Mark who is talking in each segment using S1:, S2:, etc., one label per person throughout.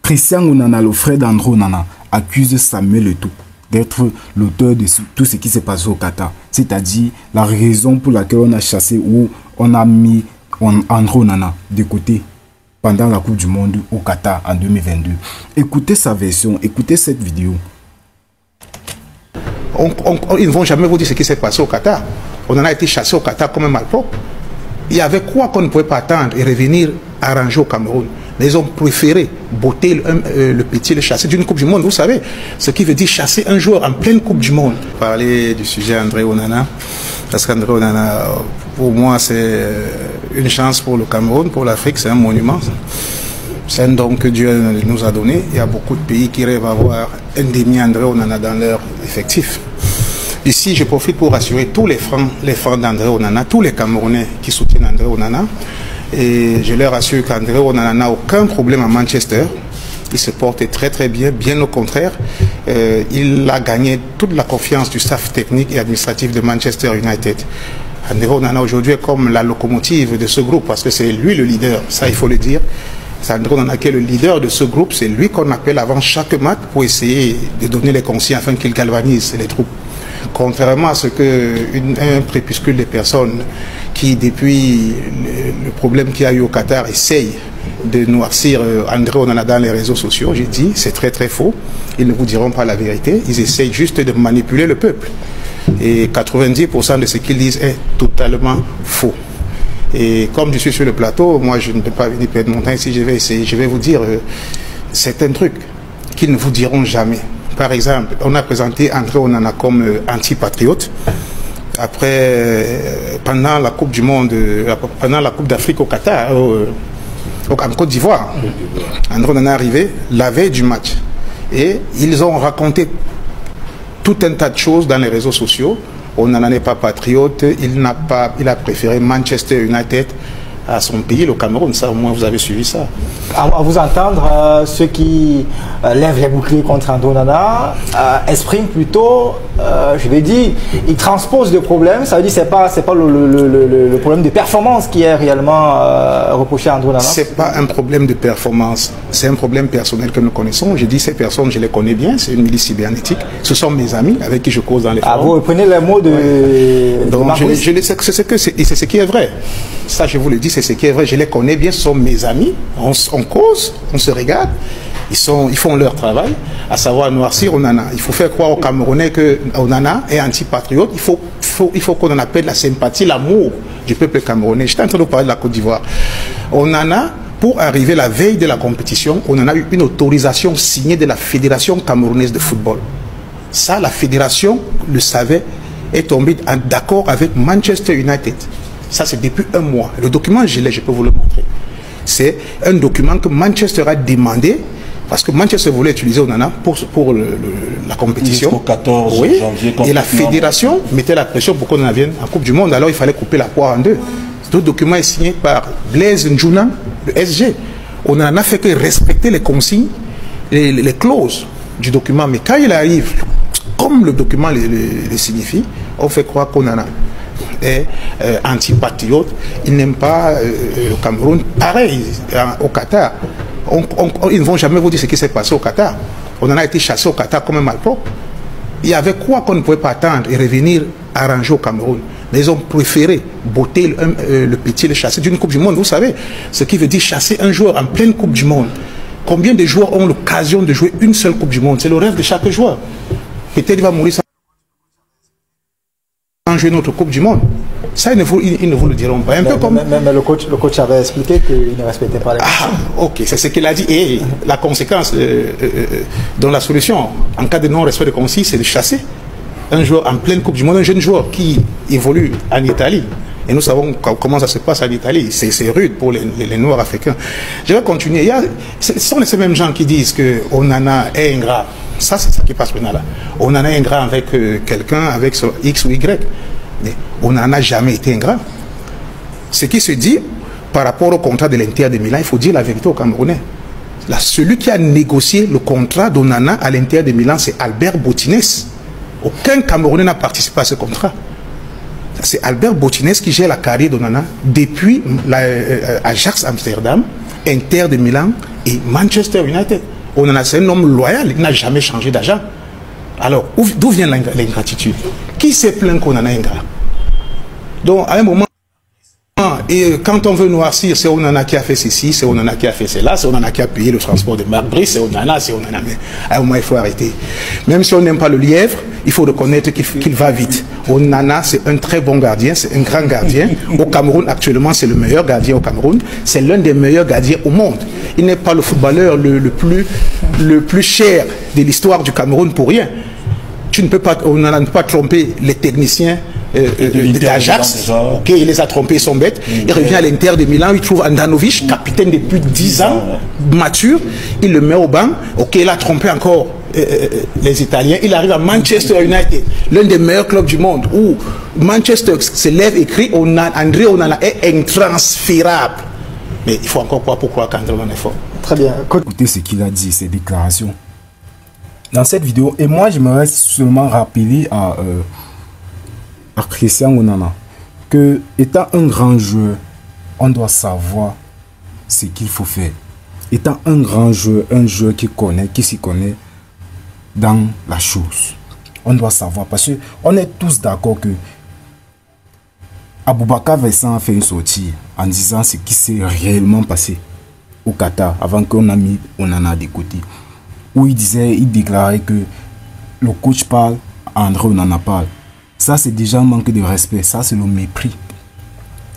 S1: Christian Onana, le frère d'André Onana, accuse Samuel Eto'o d'être l'auteur de tout ce qui s'est passé au Qatar. C'est-à-dire la raison pour laquelle on a chassé ou on a mis André Onana de côté pendant la Coupe du Monde au Qatar en 2022. Écoutez sa version, écoutez cette vidéo.
S2: Ils ne vont jamais vous dire ce qui s'est passé au Qatar. On en a été chassé au Qatar comme un malpropre. Il y avait quoi qu'on ne pouvait pas attendre et revenir arranger au Cameroun. Mais ils ont préféré botter le petit, le chasser d'une Coupe du Monde. Vous savez, ce qui veut dire chasser un joueur en pleine Coupe du Monde. Parler du sujet André Onana, parce qu'André Onana, pour moi, c'est une chance pour le Cameroun, pour l'Afrique, c'est un monument. C'est un don que Dieu nous a donné. Il y a beaucoup de pays qui rêvent avoir un demi-André Onana dans leur effectif. Ici, je profite pour rassurer tous les fans d'André Onana, tous les Camerounais qui soutiennent André Onana. Et je leur assure qu'André Onana n'a aucun problème à Manchester. Il se porte très très bien, bien au contraire. Il a gagné toute la confiance du staff technique et administratif de Manchester United. André Onana aujourd'hui est comme la locomotive de ce groupe parce que c'est lui le leader, ça il faut le dire. C'est André Onana qui est le leader de ce groupe, c'est lui qu'on appelle avant chaque match pour essayer de donner les consignes afin qu'il galvanise les troupes. Contrairement à ce qu'un crépuscule de personnes qui, depuis le problème qu'il y a eu au Qatar, essayent de noircir André Onana dans les réseaux sociaux, j'ai dit, c'est très très faux. Ils ne vous diront pas la vérité. Ils essayent juste de manipuler le peuple. Et 90% de ce qu'ils disent est totalement faux. Et comme je suis sur le plateau, moi je ne peux pas venir perdre mon temps ici, je vais vous dire certains trucs qu'ils ne vous diront jamais. Par exemple, on a présenté André Onana comme anti-patriote. Après, pendant la Coupe du Monde, pendant la Coupe d'Afrique au Qatar, en Côte d'Ivoire, André Onana est arrivé la veille du match. Et ils ont raconté tout un tas de choses dans les réseaux sociaux. Onana n'est pas patriote, il a préféré Manchester United à son pays, le Cameroun. Ça, au moins, vous avez suivi ça.
S3: À vous entendre, ceux qui lèvent les boucliers contre André Onana expriment plutôt, je vais dire, ils transposent le problème. Ça veut dire que c'est pas le problème de performance qui est réellement reproché à André Onana. C'est
S2: pas un problème de performance, c'est un problème personnel que nous connaissons. Je dis ces personnes, je les connais bien, c'est une milice cybernétique. Ce sont mes amis avec qui je cause dans les forums.
S3: Vous reprenez les mots de...
S2: Donc, c'est ce qui est vrai. Ça, je vous le dis, c'est ce qui est vrai. Je les connais bien, ce sont mes amis. On cause, on se regarde. Ils font leur travail, à savoir noircir Onana. Il faut faire croire aux Camerounais que Onana est anti-patriote. Il faut qu'on en appelle la sympathie, l'amour du peuple camerounais. J'étais en train de parler de la Côte d'Ivoire. Onana, pour arriver la veille de la compétition, on en a eu une autorisation signée de la Fédération camerounaise de football. Ça, la fédération le savait, est tombée d'accord avec Manchester United. Ça, c'est depuis un mois. Le document, je peux vous le montrer. C'est un document que Manchester a demandé, parce que Manchester voulait utiliser Onana pour la compétition.
S4: Jusqu'au 14 janvier.
S2: Et la fédération mettait la pression pour qu'on en vienne en Coupe du Monde. Alors, il fallait couper la poire en deux. Ce document est signé par Blaise Ndjouna, le SG. On n'en a fait que respecter les consignes, les clauses du document. Mais quand il arrive, comme le document le signifie, on fait croire qu'on en a est anti-patriote, il n'aime pas le Cameroun. Pareil, au Qatar, ils ne vont jamais vous dire ce qui s'est passé au Qatar. On en a été chassé au Qatar comme un malpropre. Il y avait quoi qu'on ne pouvait pas attendre et revenir arranger au Cameroun. Mais ils ont préféré botter le petit, le chasser d'une Coupe du Monde. Vous savez, ce qui veut dire chasser un joueur en pleine Coupe du Monde. Combien de joueurs ont l'occasion de jouer une seule Coupe du Monde? C'est le rêve de chaque joueur. Peut-être il va mourir sans jouer notre Coupe du Monde. Ça, ils ne vous le diront pas. Un peu comme...
S3: mais le coach avait expliqué qu'il ne respectait pas les consignes.
S2: Ok, c'est ce qu'il a dit. Et la conséquence, dans la solution, en cas de non-respect de consignes, c'est de chasser un joueur en pleine Coupe du Monde, un jeune joueur qui évolue en Italie. Et nous savons comment ça se passe en Italie. C'est rude pour les Noirs africains. Je vais continuer. Ce sont ces mêmes gens qui disent que Onana est ingrat. Ça, c'est ça qui passe maintenant là. Onana est ingrat avec quelqu'un, avec son X ou Y. Mais Onana n'a jamais été ingrat. Ce qui se dit par rapport au contrat de l'Inter de Milan, il faut dire la vérité aux Camerounais. Là, celui qui a négocié le contrat d'Onana à l'Inter de Milan, c'est Albert Botines. Aucun Camerounais n'a participé à ce contrat. C'est Albert Botines qui gère la carrière d'Onana depuis Ajax Amsterdam, Inter de Milan et Manchester United. Onana, c'est un homme loyal, il n'a jamais changé d'agent. Alors, d'où vient l'ingratitude? Qui s'est plaint qu'on en a ingrat? Donc, à un moment, et quand on veut noircir, c'est Onana qui a fait ceci, c'est Onana qui a fait cela, c'est Onana qui a payé le transport de Marc Brice, c'est Onana. Mais à un moment, il faut arrêter. Même si on n'aime pas le lièvre, il faut reconnaître qu'il va vite. Onana, c'est un très bon gardien, c'est un grand gardien. Au Cameroun, actuellement, c'est le meilleur gardien au Cameroun. C'est l'un des meilleurs gardiens au monde. Il n'est pas le footballeur le plus cher de l'histoire du Cameroun pour rien. Tu ne peux pas, Onana ne peut pas tromper les techniciens d'Ajax. Ok, il les a trompés, ils sont bêtes. Il revient à l'Inter de Milan, il trouve Andanovic, capitaine depuis 10 ans, mature. Il le met au banc. Ok, il a trompé encore les Italiens. Il arrive à Manchester United, l'un des meilleurs clubs du monde, où Manchester se lève et crie André Onana est intransférable. Mais il faut encore croire pourquoi qu'André Onana est fort.
S3: Très bien.
S1: Écoutez ce qu'il a dit, ses déclarations. Dans cette vidéo, et moi je me reste seulement rappeler à Christian Onana que, étant un grand joueur, on doit savoir ce qu'il faut faire. Étant un grand joueur, un joueur qui s'y connaît dans la chose, on doit savoir, parce que on est tous d'accord que Aboubakar Vincent a fait une sortie en disant ce qui s'est réellement passé au Qatar avant qu'on a mis Onana de côté, où il déclarait que le coach parle, André Onana parle. Ça, c'est déjà un manque de respect. Ça, c'est le mépris.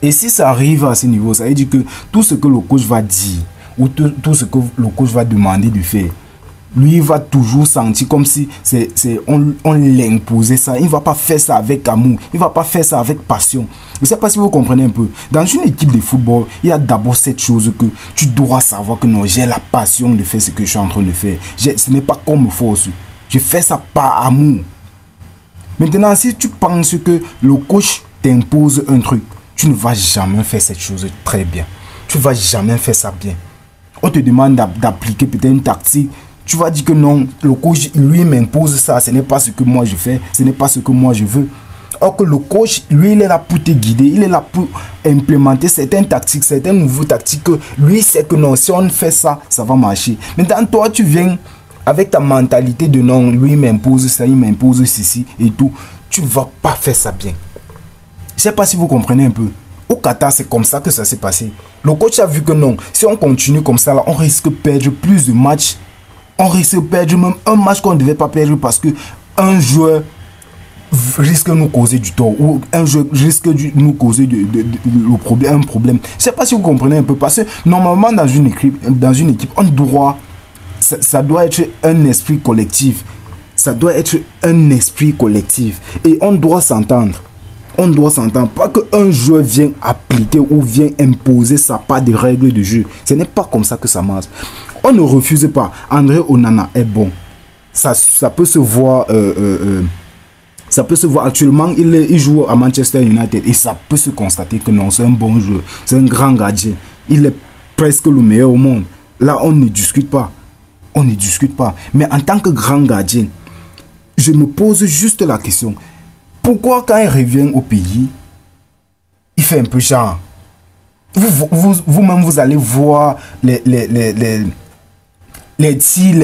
S1: Et si ça arrive à ce niveau, ça veut dire que tout ce que le coach va dire, ou tout ce que le coach va demander de faire, lui, il va toujours sentir comme si on l'imposait ça. Il ne va pas faire ça avec amour. Il ne va pas faire ça avec passion. Je ne sais pas si vous comprenez un peu. Dans une équipe de football, il y a d'abord cette chose que tu dois savoir que non, j'ai la passion de faire ce que je suis en train de faire. Ce n'est pas comme force. Je fais ça par amour. Maintenant, si tu penses que le coach t'impose un truc, tu ne vas jamais faire cette chose très bien. Tu ne vas jamais faire ça bien. On te demande d'appliquer peut-être une tactique. Tu vas dire que non, le coach, lui, m'impose ça. Ce n'est pas ce que moi je fais. Ce n'est pas ce que moi je veux. Or que le coach, lui, il est là pour te guider. Il est là pour implémenter certaines tactiques, certaines nouvelles tactiques. Que lui sait que non, si on fait ça, ça va marcher. Maintenant, toi, tu viens avec ta mentalité de non, lui m'impose ça, il m'impose ceci et tout, tu ne vas pas faire ça bien. Je ne sais pas si vous comprenez un peu. Au Qatar, c'est comme ça que ça s'est passé. Le coach a vu que non, si on continue comme ça, là, on risque de perdre plus de matchs. On risque de perdre même un match qu'on ne devait pas perdre parce que un joueur risque de nous causer du tort ou un joueur risque de nous causer un problème. Je ne sais pas si vous comprenez un peu parce que normalement dans une équipe, on doit... Ça doit être un esprit collectif. Ça doit être un esprit collectif. Et on doit s'entendre. On doit s'entendre. Pas qu'un joueur vienne appliquer ou vienne imposer sa part de règles de jeu. Ce n'est pas comme ça que ça marche. On ne refuse pas. André Onana est bon. Ça peut se voir. Ça peut se voir actuellement. Il joue à Manchester United. Et ça peut se constater que non, c'est un bon joueur. C'est un grand gardien. Il est presque le meilleur au monde. Là, on ne discute pas. On ne discute pas. Mais en tant que grand gardien, je me pose juste la question. Pourquoi quand il revient au pays, il fait un peu genre. Vous-même, vous allez voir les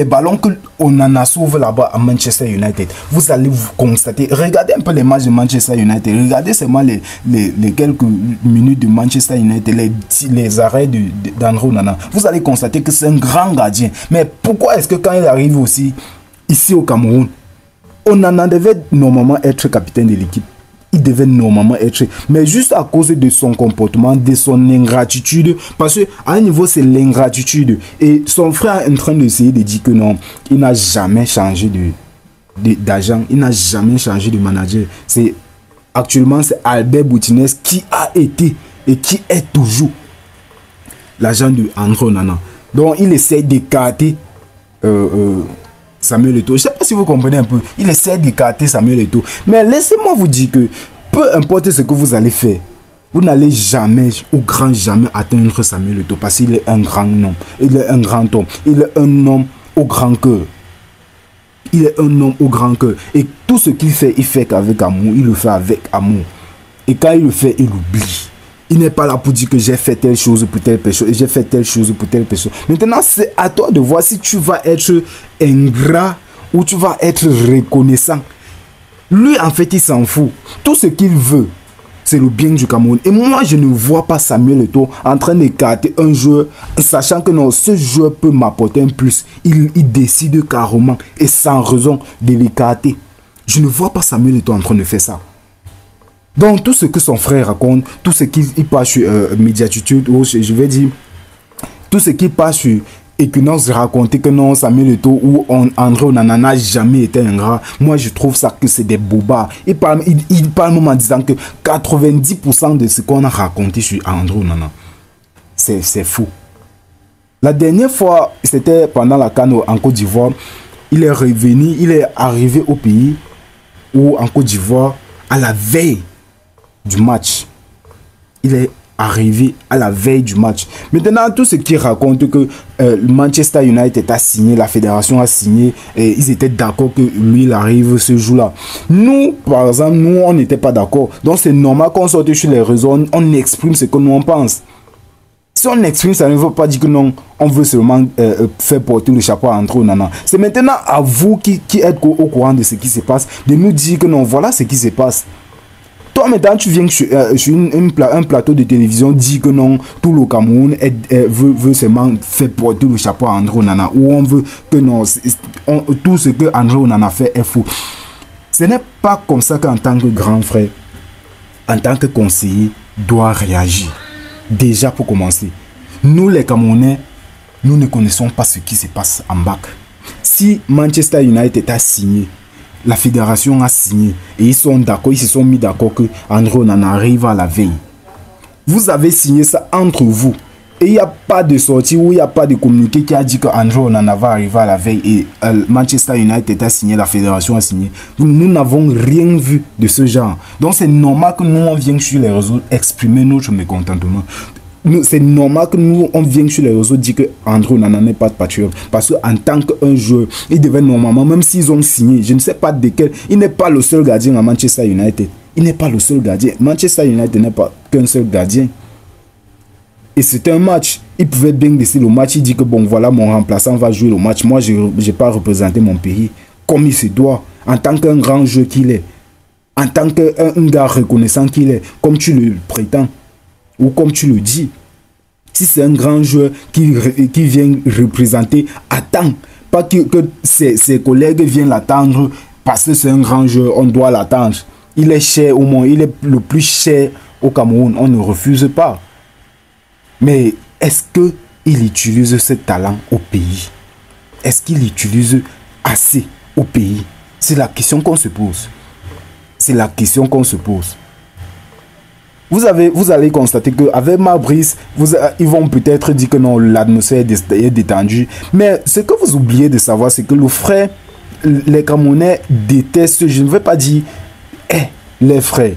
S1: ballons qu'on en a sauvé là-bas à Manchester United. Vous allez vous constater. Regardez un peu les matchs de Manchester United. Regardez seulement les quelques minutes de Manchester United, les arrêts d'André Onana. Vous allez constater que c'est un grand gardien. Mais pourquoi est-ce que quand il arrive aussi ici au Cameroun, Onana devait normalement être capitaine de l'équipe? Il devait normalement être, mais juste à cause de son comportement, de son ingratitude, parce qu'à un niveau c'est l'ingratitude, et son frère est en train d'essayer de dire que non, il n'a jamais changé d'agent, il n'a jamais changé de manager. Actuellement c'est Albert Boutinez qui a été et qui est toujours l'agent de André Onana. Donc il essaie d'écarter Samuel Eto'o. Je ne sais pas si vous comprenez un peu. Il essaie d'écarter Samuel Eto'o. Mais laissez-moi vous dire que peu importe ce que vous allez faire, vous n'allez jamais ou grand jamais atteindre Samuel Eto'o parce qu'il est un grand homme. Il est un grand homme. Il est un homme au grand cœur. Il est un homme au grand cœur. Et tout ce qu'il fait, il fait qu'avec amour. Il le fait avec amour. Et quand il le fait, il oublie. Il n'est pas là pour dire que j'ai fait telle chose pour telle personne, j'ai fait telle chose pour telle personne. Maintenant, c'est à toi de voir si tu vas être ingrat ou tu vas être reconnaissant. Lui, en fait, il s'en fout. Tout ce qu'il veut, c'est le bien du Cameroun. Et moi, je ne vois pas Samuel Eto'o en train d'écarter un joueur, sachant que non, ce joueur peut m'apporter un plus. Il décide carrément et sans raison de l'écarter. Je ne vois pas Samuel Eto'o en train de faire ça. Donc, tout ce que son frère raconte, tout ce qu'il passe sur Médiatitude, ou je vais dire, tout ce qu'il passe sur Equinox raconter que non, Samuel Eto'o ou André Onana n'a jamais été ingrat. Moi, je trouve ça que c'est des bobards. Il parle même en disant que 90% de ce qu'on a raconté sur André Onana, c'est fou. La dernière fois, c'était pendant la CAN en Côte d'Ivoire. Il est revenu, il est arrivé au pays ou en Côte d'Ivoire à la veille du match. Il est arrivé à la veille du match. Maintenant, tout ce qui raconte que Manchester United a signé, la fédération a signé, et ils étaient d'accord que lui, il arrive ce jour-là. Nous, par exemple, nous, on n'était pas d'accord. Donc, c'est normal qu'on sorte sur les réseaux, on exprime ce que nous, on pense. Si on exprime, ça ne veut pas dire que non, on veut seulement faire porter le chapeau à André Onana. C'est maintenant à vous qui êtes au courant de ce qui se passe, de nous dire que non, voilà ce qui se passe. Toi, maintenant, tu viens sur un plateau de télévision, dis que non, tout le Cameroun veut seulement faire porter le chapeau à André Onana, ou on veut que non, tout ce que André Onana fait est faux. Ce n'est pas comme ça qu'en tant que grand frère, en tant que conseiller, doit réagir. Déjà, pour commencer, nous les Camerounais, nous ne connaissons pas ce qui se passe en bac. Si Manchester United a signé, la fédération a signé et ils sont d'accord, ils se sont mis d'accord que André Onana arrive à la veille. Vous avez signé ça entre vous et il n'y a pas de sortie ou il n'y a pas de communiqué qui a dit que André Onana va arriver à la veille et Manchester United a signé, la fédération a signé. Nous n'avons rien vu de ce genre. Donc c'est normal que nous on vienne sur les réseaux exprimer notre mécontentement. C'est normal que nous, on vienne sur les réseaux dire que André Onana n'est pas de patriote. Parce qu'en tant qu'un joueur, il devait normalement, même s'ils ont signé, je ne sais pas de quel, il n'est pas le seul gardien à Manchester United. Il n'est pas le seul gardien. Manchester United n'est pas qu'un seul gardien. Et c'était un match. Il pouvait bien laisser le match. Il dit que bon, voilà, mon remplaçant va jouer le match. Moi, je n'ai pas représenté mon pays comme il se doit. En tant qu'un grand joueur qu'il est. En tant qu'un gars reconnaissant qu'il est. Comme tu le prétends. Ou comme tu le dis, si c'est un grand joueur qui vient représenter, attends. Pas que ses collègues viennent l'attendre parce que c'est un grand joueur, on doit l'attendre. Il est cher au monde, il est le plus cher au Cameroun, on ne refuse pas. Mais est-ce qu'il utilise ce talent au pays? Est-ce qu'il utilise assez au pays? C'est la question qu'on se pose. C'est la question qu'on se pose. Vous allez constater qu'avec Mabrice, ils vont peut-être dire que non, l'atmosphère est détendue. Mais ce que vous oubliez de savoir, c'est que le frère, les Camerounais détestent, je ne veux pas dire les frères.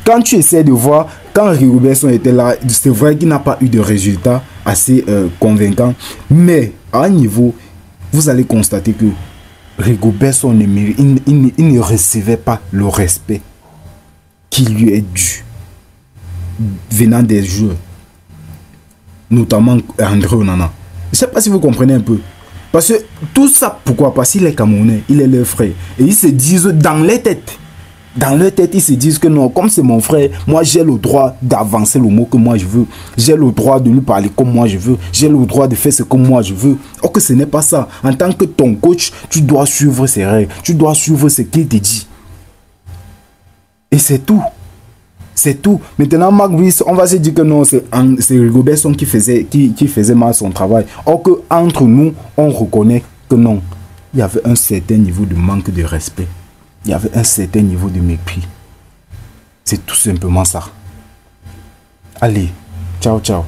S1: Quand tu essaies de voir, quand Rigobertson était là, c'est vrai qu'il n'a pas eu de résultats assez convaincants. Mais à un niveau, vous allez constater que Rigobertson il ne recevait pas le respect qui lui est dû venant des joueurs, notamment André Onana. Je ne sais pas si vous comprenez un peu. Parce que tout ça, pourquoi? Parce qu'il est Camerounais, il est leur frère. Et ils se disent dans leur tête, ils se disent que non, comme c'est mon frère, moi j'ai le droit d'avancer le mot que moi je veux. J'ai le droit de lui parler comme moi je veux. J'ai le droit de faire ce que moi je veux. Or que ce n'est pas ça. En tant que ton coach, tu dois suivre ses règles. Tu dois suivre ce qu'il te dit. Et c'est tout. C'est tout. Maintenant, Marc Brice, on va se dire que non, c'est Rigobertson qui faisait mal son travail. Or que entre nous, on reconnaît que non, il y avait un certain niveau de manque de respect. Il y avait un certain niveau de mépris. C'est tout simplement ça. Allez, ciao, ciao.